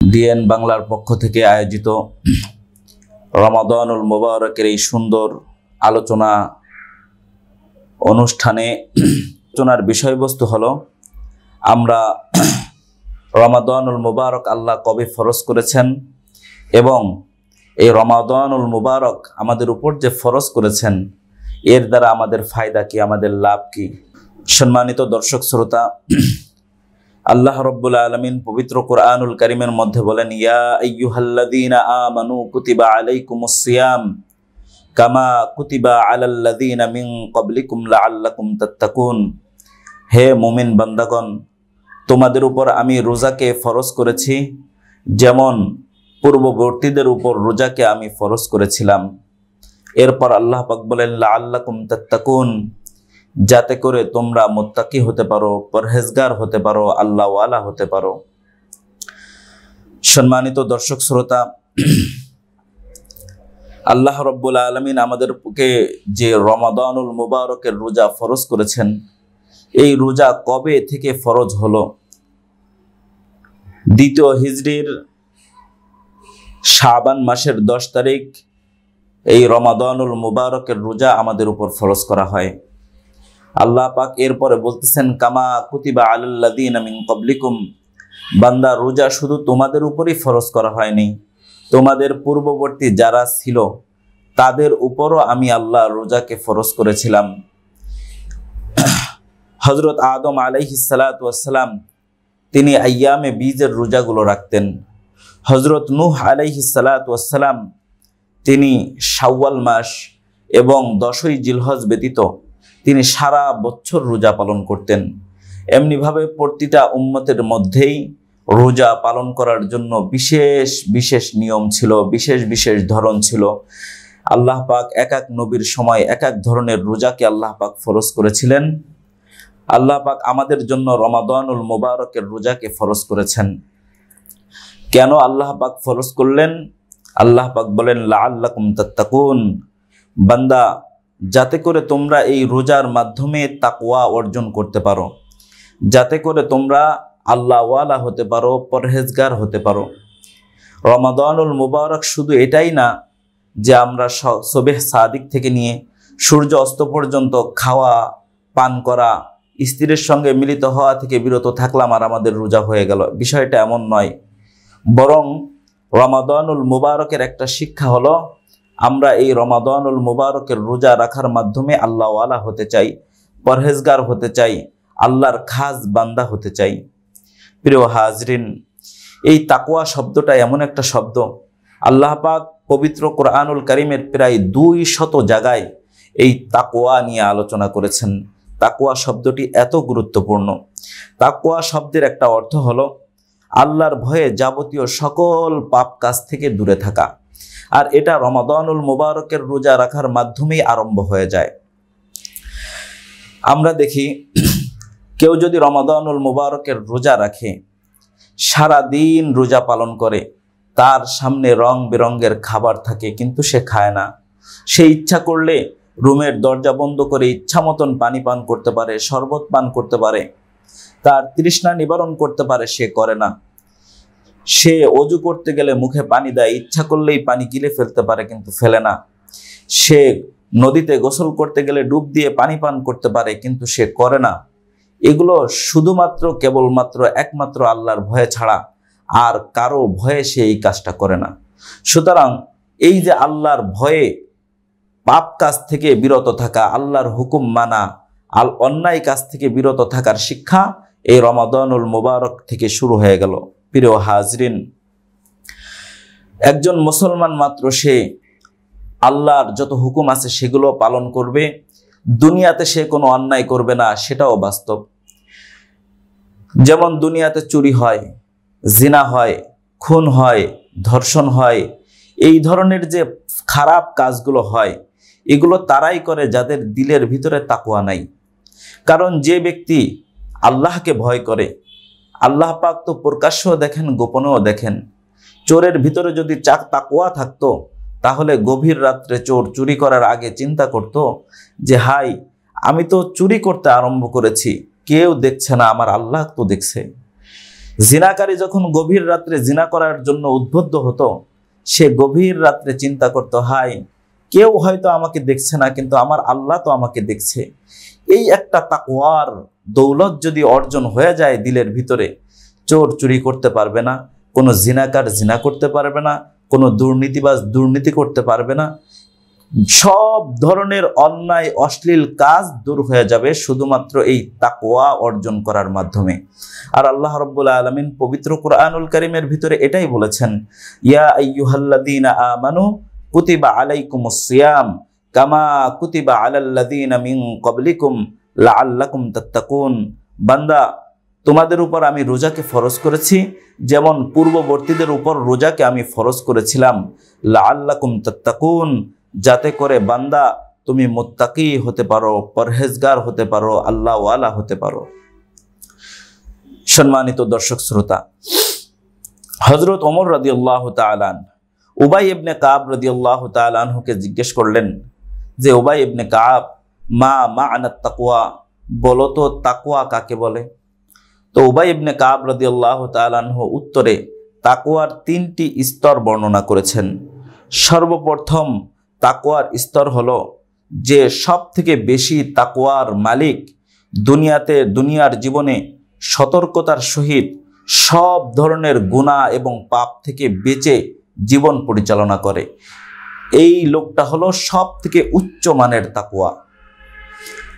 DNA বাংলার পক্ষ থেকে আয়োজিত রমাদানুল মুবারকের এই সুন্দর আলোচনা অনুষ্ঠানে আলোচনার বিষয়বস্তু হলো আমরা রমাদানুল মুবারক আল্লাহ কবে ফরজ করেছেন এবং এই রমাদানুল মুবারক আমাদের উপর যে ফরজ করেছেন এর দ্বারা আমাদের ফায়দা কি, আমাদের লাভ কি। সম্মানিত দর্শক শ্রোতা, আল্লাহ রাব্বুল আলামিন পবিত্র কোরআনুল কারীমের মধ্যে বলেন, ইয়া আইয়ুহাল্লাযীনা আমানু কুতিবা আলাইকুমুস সিয়াম কামা কুতিবা আলাল্লাযীনা মিন ক্বাবলিকুম লাআল্লাকুম তাত্তাকুন। হে মুমিন বান্দাগণ, তোমাদের উপর আমি রোজাকে ফরজ করেছি যেমন পূর্ববর্তীদের উপর রোজাকে আমি ফরজ করেছিলাম। এরপর আল্লাহ পাক বলেন, লাআল্লাকুম তাত্তাকুন, যাতে করে তোমরা মুত্তাকি হতে পারো, পরহেজগার হতে পারো, আল্লাহওয়ালা হতে পারো। সম্মানিত দর্শক শ্রোতা, আল্লাহ রাব্বুল আলামিন আমাদেরকে যে রমাদানুল মুবারকের রোজা ফরজ করেছেন, এই রোজা কবে থেকে ফরজ হলো? দ্বিতীয় হিজরির শাবান মাসের 10 তারিখ এই রমাদানুল মুবারকের রোজা আমাদের উপর ফরজ করা হয়। আল্লাহ পাক এরপরে বলতেছেন, কামা কুতিবা আলাল্লাযীনা মিন ক্বাবলিকুম, বান্দা রোজা শুধু তোমাদের উপরই ফরজ করা হয়নি, তোমাদের পূর্ববর্তী যারা ছিল তাদের উপরও আমি আল্লাহ রোজাকে ফরজ করেছিলাম। হযরত আদম আলাইহিস সালাতু ওয়াস সালাম তিনি আইয়ামে বীজের রোজাগুলো রাখতেন। হযরত নূহ আলাইহিস সালাতু ওয়াস সালাম তিনি শাওয়াল মাস এবং 10ই জিলহজ ব্যতীত তিনি সারা বছর রোজা পালন করতেন। এমনিভাবে প্রতিটা উম্মতের মধ্যেই রোজা পালন করার জন্য বিশেষ বিশেষ নিয়ম ছিল, বিশেষ বিশেষ ধরন ছিল। আল্লাহ পাক এক এক নবীর সময় এক এক ধরনের রোজাকে আল্লাহ পাক ফরজ করেছিলেন। আল্লাহ পাক আমাদের জন্য রমাদানুল মুবারকের রোজাকে ফরজ করেছেন। কেন আল্লাহ পাক ফরজ করলেন? আল্লাহ পাক বলেন, লাআল্লাকুম তাত্তাকুন, বান্দা যাতে করে তোমরা এই রোজার মাধ্যমে তাকওয়া অর্জন করতে পারো, যাতে করে তোমরা আল্লাহওয়ালা হতে পারো, পরহেজগার হতে পারো। রমাদানুল মুবারক শুধু এটাই না যে আমরা সুবহ সাদিক থেকে নিয়ে সূর্য অস্ত পর্যন্ত খাওয়া পান করা, স্ত্রীর সঙ্গে মিলিত হওয়া থেকে বিরত থাকলাম আর আমাদের রোজা হয়ে গেল, বিষয়টা এমন নয়। বরং রমাদানুল মুবারকের একটা শিক্ষা হলো আমরা এই রমাদানুল মুবারকের রোজা রাখার মাধ্যমে আল্লাহওয়ালা হতে চাই, পরহেজগার হতে চাই, আল্লাহর খাস বান্দা হতে চাই। প্রিয় হাজরিন, এই তাকওয়া শব্দটা এমন একটা শব্দ, আল্লাহ পাক পবিত্র কোরআনুল কারীমের প্রায় 200 জায়গায় এই তাকওয়া নিয়ে আলোচনা করেছেন। তাকওয়া শব্দটি এত গুরুত্বপূর্ণ। তাকওয়া শব্দের একটা অর্থ হলো আল্লাহর ভয়ে যাবতীয় সকল পাপ কাজ থেকে দূরে থাকা, আর এটা রমাদানুল মুবারকের রোজা রাখার মাধ্যমেই আরম্ভ হয়ে যায়। আমরা দেখি কেউ যদি রমাদানুল মুবারকের রোজা রাখে, সারা দিন রোজা পালন করে, তার সামনে রং বেরঙের খাবার থাকে কিন্তু সে খায় না। সে ইচ্ছা করলে রুমের দরজা বন্ধ করে ইচ্ছা মতন পানি পান করতে পারে, শরবত পান করতে পারে, তার তৃষ্ণা নিবারণ করতে পারে, সে করে না। সে অজু করতে গেলে মুখে পানি দেয়, ইচ্ছা করলেই পানি গিলে ফেলতে পারে কিন্তু ফেলে না। সে নদীতে গোসল করতে গেলে ডুব দিয়ে পানি পান করতে পারে কিন্তু সে করে না। এগুলো শুধুমাত্র কেবলমাত্র একমাত্র আল্লাহর ভয়ে ছাড়া আর কারো ভয়ে সে এই কাজটা করে না। সুতরাং এই যে আল্লাহর ভয়ে পাপ কাজ থেকে বিরত থাকা, আল্লাহর হুকুম মানা, অন্যায় কাজ থেকে বিরত থাকার শিক্ষা এই রমাদানুল মুবারক থেকে শুরু হয়ে গেল। প্রিয় হাজরিন, একজন মুসলমান মাত্র সে আল্লাহর যত হুকুম আছে সেগুলো পালন করবে, দুনিয়াতে সে কোনো অন্যায় করবে না, সেটাও বাস্তব। যেমন দুনিয়াতে চুরি হয়, জিনা হয়, খুন হয়, ধর্ষণ হয়, এই ধরনের যে খারাপ কাজগুলো হয় এগুলো তারাই করে যাদের দিলের ভিতরে তাকওয়া নাই। কারণ যে ব্যক্তি আল্লাহকে ভয় করে, আল্লাহ পাক তো প্রকাশ্যও দেখেন, গোপনেও দেখেন। চোরের ভিতরে যদি তাকওয়া থাকতো তাহলে গভীর রাত্রে চোর চুরি করার আগে চিন্তা করত যে হাই, আমি তো চুরি করতে আরম্ভ করেছি, কেউ দেখছে না, আমার আল্লাহ তো দেখছে। জিনাকারী যখন গভীর রাত্রে জিনা করার জন্য উদ্বুদ্ধ হতো, সে গভীর রাত্রে চিন্তা করতো, হায়, কেউ হয়তো আমাকে দেখছে না, কিন্তু আমার আল্লাহ তো আমাকে দেখছে। এই একটা তাকওয়ার দৌলত যদি অর্জন হয়ে যায় দিলের ভিতরে, চোর চুরি করতে পারবে না, কোনো জিনাকার জিনা করতে পারবে না, কোনো দুর্নীতিবাজ দুর্নীতি করতে পারবে না, সব ধরনের অন্যায় অশ্লীল কাজ দূর হয়ে যাবে শুধুমাত্র এই তাকওয়া অর্জন করার মাধ্যমে। আর আল্লাহ রাব্বুল আলামিন পবিত্র কুরআনুল কারীমের ভিতরে এটাই বলেছেন, ইয়া আইয়ুহাল্লাযীনা আমানু কুতিবা আলাইকুমুস সিয়াম কামা কুতিবা আলাল্লাযীনা মিন ক্বাবলিকুম লাআল্লাকুম তাত্তাকুন। বান্দা, তোমাদের উপর আমি রোজাকে ফরজ করেছি যেমন পূর্ববর্তীদের উপর রোজাকে আমি ফরজ করেছিলাম, লাআল্লাকুম তাত্তাকুন, যাতে করে বান্দা তুমি মুত্তাকি হতে পারো, পরহেজগার হতে পারো, আল্লাহওয়ালা হতে পারো। সম্মানিত দর্শক শ্রোতা, হযরত ওমর রাদিয়াল্লাহু তাআলা উবাই ইবনে কাব রাদিয়াল্লাহু তাআলা আনহুকে জিজ্ঞেস করলেন যে, উবাই ইবনে কাব, মা মা'নাত তাকওয়া, বলো তো তাকওয়া কাকে বলে? তো উবাই ইবনে কাব রাদিয়াল্লাহু তাআলা আনহু উত্তরে তাকওয়ার 3টি স্তর বর্ণনা করেছেন। সর্বপ্রথম তাকওয়ার স্তর হলো যে সব থেকে বেশি তাকওয়ার মালিক দুনিয়ার জীবনে সতর্কতার সহিত সব ধরনের গুনাহ এবং পাপ থেকে বেঁচে জীবন পরিচালনা করে। এই লোকটা হলো সব থেকে উচ্চ মানের তাকওয়া।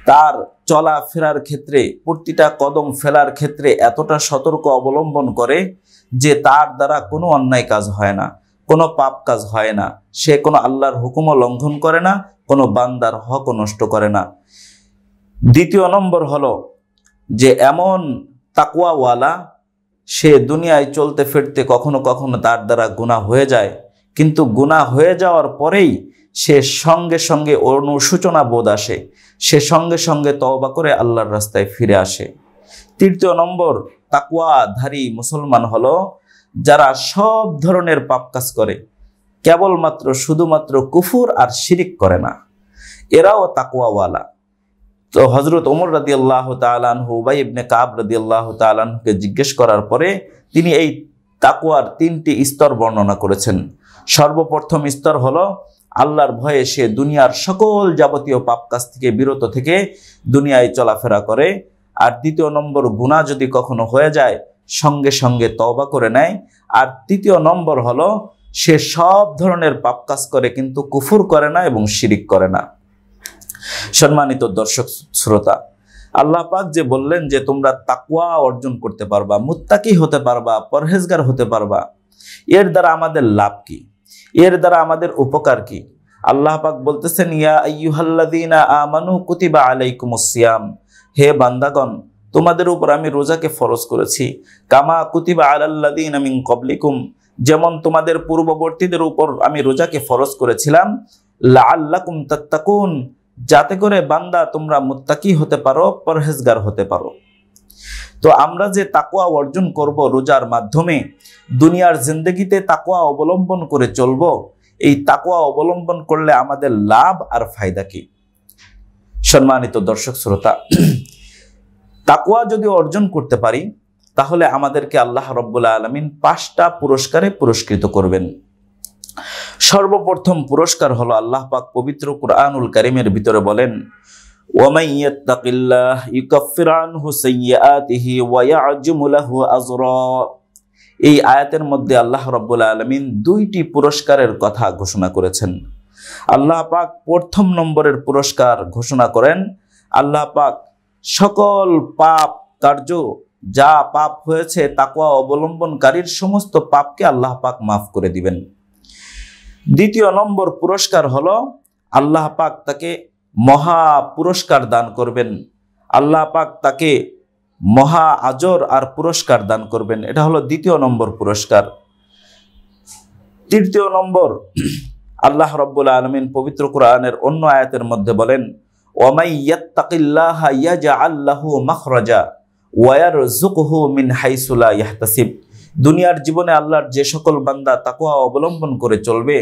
তার চলাফেরার ক্ষেত্রে, প্রতিটা কদম ফেলার ক্ষেত্রে এতটা সতর্ক অবলম্বন করে যে তার দ্বারা কোনো অন্যায় কাজ হয় না, কোনো পাপ কাজ হয় না, সে কোনো আল্লাহর হুকুমও লঙ্ঘন করে না, কোনো বান্দার হকও নষ্ট করে না। দ্বিতীয় নম্বর হলো যে এমন তাকওয়াওয়ালা, সে দুনিয়ায় চলতে ফিরতে কখনো কখনো তার দ্বারা গুনাহ হয়ে যায়, কিন্তু গুনাহ হয়ে যাওয়ার পরেই সে সঙ্গে সঙ্গে অনুশোচনা বোধ আসে, সে সঙ্গে সঙ্গে তওবা করে আল্লাহর রাস্তায় ফিরে আসে। তৃতীয় নম্বর তাকওয়াধারী মুসলমান হলো যারা সব ধরনের পাপ কাজ করে, কেবলমাত্র শুধুমাত্র কুফর আর শিরিক করে না, এরাও তাকওয়াওয়ালা। তো হযরত ওমর রাদিয়াল্লাহু তাআলা আনহু উবাই ইবনে কাব রাদিয়াল্লাহু তাআলা আনহুকে জিজ্ঞেস করার পরে তিনি এই তাকওয়ার 3টি স্তর বর্ণনা করেছেন। সর্বপ্রথম স্তর হলো আল্লাহর ভয়ে সে দুনিয়ার সকল যাবতীয় পাপ কাজ থেকে বিরত থেকে দুনিয়ায় চলাফেরা করে। আর দ্বিতীয় নম্বর, গুনাহ যদি কখনো হয়ে যায় সঙ্গে সঙ্গে তওবা করে নেয়। আর তৃতীয় নম্বর হলো সে সব ধরনের পাপ কাজ করে কিন্তু কুফর করে না এবং শিরিক করে না। সম্মানিত দর্শক শ্রোতা, আল্লাহ পাক যে বললেন যে তোমরা তাকওয়া অর্জন করতে পারবা, মুত্তাকি হতে পারবা, পরহেজগার হতে পারবা, এর দ্বারা আমাদের লাভ কি, এর দ্বারা আমাদের উপকার কি? আল্লাহ পাক বলতেছেন, ইয়া আইয়ুহাল্লাযীনা আমানু কুতিবা আলাইকুমুস সিয়াম, হে বান্দাগণ, তোমাদের উপর আমি রোজাকে ফরজ করেছি, কামা কুতিবা আলাল্লাযীনা মিন ক্বাবলিকুম, যেমন তোমাদের পূর্ববর্তীদের উপর আমি রোজাকে ফরজ করেছিলাম, লাআল্লাকুম তাত্তাকুন, যাতে করে বান্দা তোমরা মুত্তাকি হতে পারো, পরহেজগার হতে পারো। তো আমরা যে তাকওয়া অর্জন করব রোজার মাধ্যমে, দুনিয়ার জিন্দেগিতে তাকওয়া অবলম্বন করে চলব, এই তাকওয়া অবলম্বন করলে আমাদের লাভ আর ফায়দা কি? সম্মানিত দর্শক শ্রোতা, তাকওয়া যদি অর্জন করতে পারি তাহলে আমাদেরকে আল্লাহ রাব্বুল আলামিন 5টা পুরস্কারে পুরস্কৃত করবেন। সর্বপ্রথম পুরস্কার হলো আল্লাহ পাক পবিত্র কুরআনুল কারীমের ভিতরে বলেন, ওয়ামান ইয়াত্তাকিল্লাহ ইউকাফির আনহু সাইয়্যাতিহি ওয়া ইয়া'যিমু লাহু আজরা। এই আয়াতের মধ্যে আল্লাহ রাব্বুল আলামিন 2টি পুরস্কারের কথা ঘোষণা করেছেন। আল্লাহ পাক প্রথম নম্বরের পুরস্কার ঘোষণা করেন, আল্লাহ পাক সকল পাপ কার্য, যা পাপ হয়েছে তাকওয়া অবলম্বনকারীর সমস্ত পাপকে আল্লাহ পাক মাফ করে দিবেন। দ্বিতীয় নম্বর পুরস্কার হলো আল্লাহ পাক তাকে মহা পুরস্কার দান করবেন, আল্লাহ পাক তাকে মহা আজর আর পুরস্কার দান করবেন। এটা হলো দ্বিতীয় নম্বর পুরস্কার। তৃতীয় নম্বর, আল্লাহ রাব্বুল আলামিন পবিত্র কোরআনের অন্য আয়াতের মধ্যে বলেন, ওয়ামাই ইয়াত্তাকিল্লাহা ইয়াজআল লাহু মাখরাজা ওয়া ইয়ারযুকহু মিন হাইসু লা ইয়াহতাসিব। দুনিয়ার জীবনে আল্লাহর যে সকল বান্দা তাকওয়া অবলম্বন করে চলবে,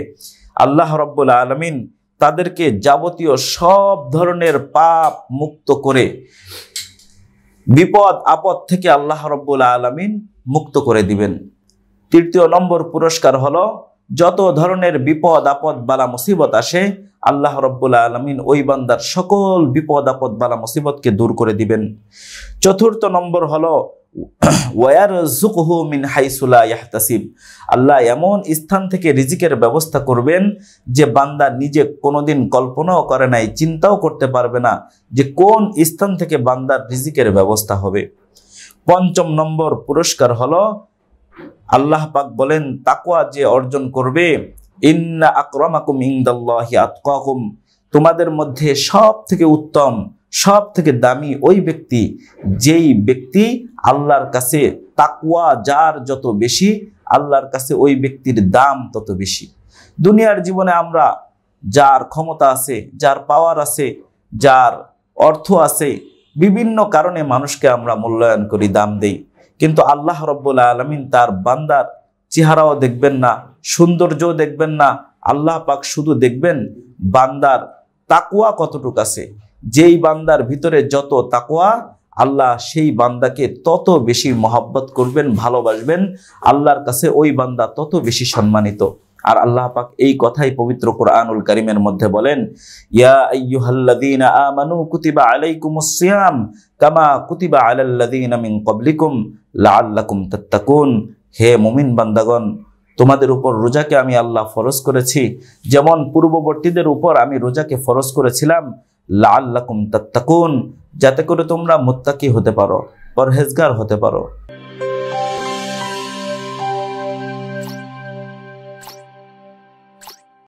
আল্লাহ রাব্বুল আলামিন তাদেরকে যাবতীয় সব ধরনের পাপ মুক্ত করে বিপদ আপদ থেকে আল্লাহ রাব্বুল আলামিন মুক্ত করে দিবেন। তৃতীয় নম্বর পুরস্কার হলো যত ধরনের বিপদ আপদ বালা মুসিবত আসে আল্লাহ রাব্বুল আলামিন ওই বান্দার সকল বিপদ আপদ বালা মুসিবতকে দূর করে দিবেন। চতুর্থ নম্বর হলো ওয়ারযুকহু মিন হাইসু লা ইয়াহতাসিব, আল্লাহ এমন স্থান থেকে রিজিকের ব্যবস্থা করবেন যে বান্দা নিজে কোনোদিন কল্পনাও করে নাই, চিন্তাও করতে পারবে না যে কোন স্থান থেকে বান্দার রিজিকের ব্যবস্থা হবে। পঞ্চম নম্বর পুরস্কার হলো আল্লাহ পাক বলেন তাকওয়া যে অর্জন করবে, ইন্না আকরামাকুম ইনদাল্লাহি আতকাকুম, তোমাদের মধ্যে সব থেকে উত্তম সব থেকে দামি ওই ব্যক্তি যেই ব্যক্তি আল্লাহর কাছে তাকওয়া যার যত বেশি আল্লাহর কাছে ওই ব্যক্তির দাম তত বেশি। দুনিয়ার জীবনে আমরা যার ক্ষমতা আছে, যার পাওয়ার আছে, যার অর্থ আছে, বিভিন্ন কারণে মানুষকে আমরা মূল্যায়ন করি, দাম দেই, কিন্তু আল্লাহ রাব্বুল আলামিন তার বান্দার চেহারাও দেখবেন না, সৌন্দর্যও দেখবেন না, আল্লাহ পাক শুধু দেখবেন বান্দার তাকওয়া কতটুকু আছে। যেই বান্দার ভিতরে যত তাকওয়া আল্লাহ সেই বান্দাকে তত বেশি মহব্বত করবেন, ভালোবাসবেন, আল্লাহর কাছে ওই বান্দা তত বেশি সম্মানিত। আর আল্লাহ পাক এই কথাই পবিত্র কোরআনুল কারীমের মধ্যে বলেন, ইয়া আইয়ুহাল্লাযীনা আমানু কুতিবা আলাইকুমুস সিয়াম কামা কুতিবা আলাল্লাযীনা মিন ক্বাবলিকুম লাআল্লাকুম তাত্তাকুন, হে মুমিন বান্দাগণ, তোমাদের উপর রোজাকে আমি আল্লাহ ফরজ করেছি যেমন পূর্ববর্তীদের উপর আমি রোজাকে ফরজ করেছিলাম, লাআল্লাকুম তাত্তাকুন, যাতে করে তোমরা মুত্তাকি হতে পারো, পরহেজগার হতে পারো।